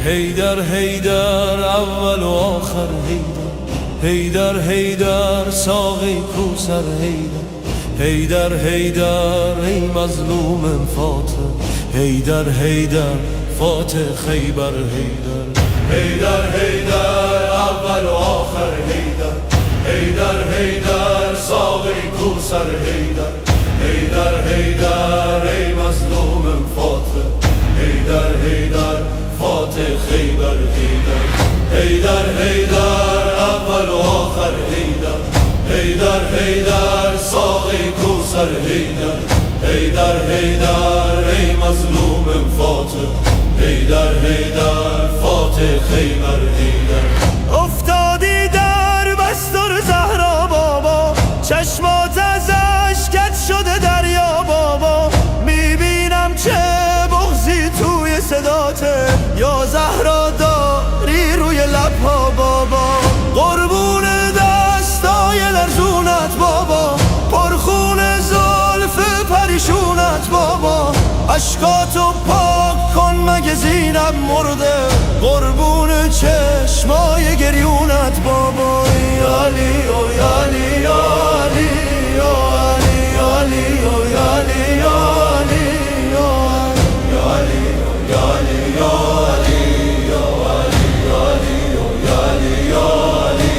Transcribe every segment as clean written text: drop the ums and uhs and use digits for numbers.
حیدر حیدر اول و آخر حیدر حیدر ساقی کوثر حیدر حیدر ای مظلوم فاتح حیدر حیدر فاتح خیبر حیدر حیدر اول و آخر حیدر حیدر ساقی کوثر حیدر حیدر ای مظلوم فاتح حیدر فاتح خیبر حیدر اول و آخر حیدر ساقی کوثر حیدر ای مظلوم فاتح حیدر فاتح خیبر افتادی در بستر زهرا بابا، چشمات از اشکت شده دریا بابا، میبینم چه بغضی توی صداته، یا زهرا داری روی لبها بابا، قربون دستای لرزونت بابا، پرخون زلف پریشونت بابا، اشکاتو پاک کن مگه زینب مرده، قربون چشمای گریونت بابا. یالی او یالی یالی یالی یالی او یالی یالی یالی یالی یالی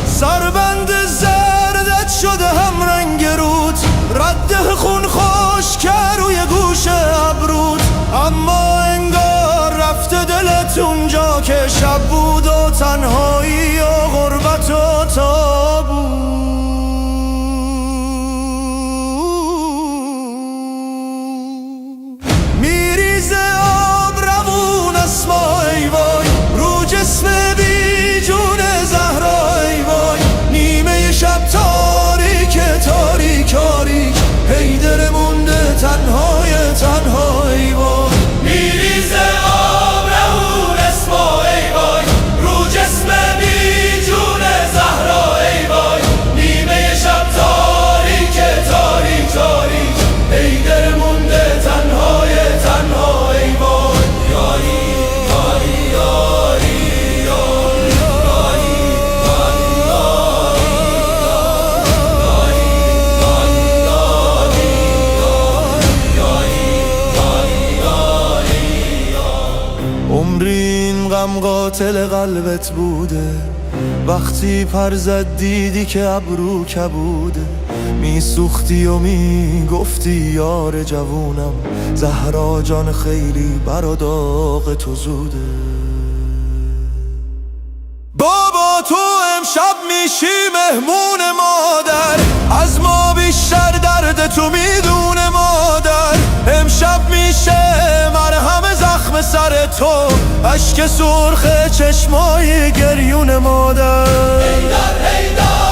سربند زردت شده هم رنگ رود، رد خون خوش روی گوش ابرود، اما انگار رفته دلت اونجا که شب بود و تنهایی و غربت و تابود. میریزه آب روون اسما ای وای، رو جسم بی جون زهرا ای وای، نیمه شب تاریک تاریک حیدر مونده تنهای ای وای، میریزه آب روون اسما ای وای، رو جسم بی جون زهرا ای وای، نیمه شب تاریک حیدر مونده تنهای ای وای. یاری یاری یاری عمری این غم قاتل قلبت بوده، وقتی پر زد دیدی که ابرو کبوده، میسوختی و میگفتی یار جوونم، زهرا جان خیلی بر و داغ تو زوده. بابا تو امشب میشی مهمون مادر، از ما بیشتر درد تو میدونه مادر، امشب میشه مرهم زخم سر تو، اشک سرخ چشمای گریون مادر. حیدر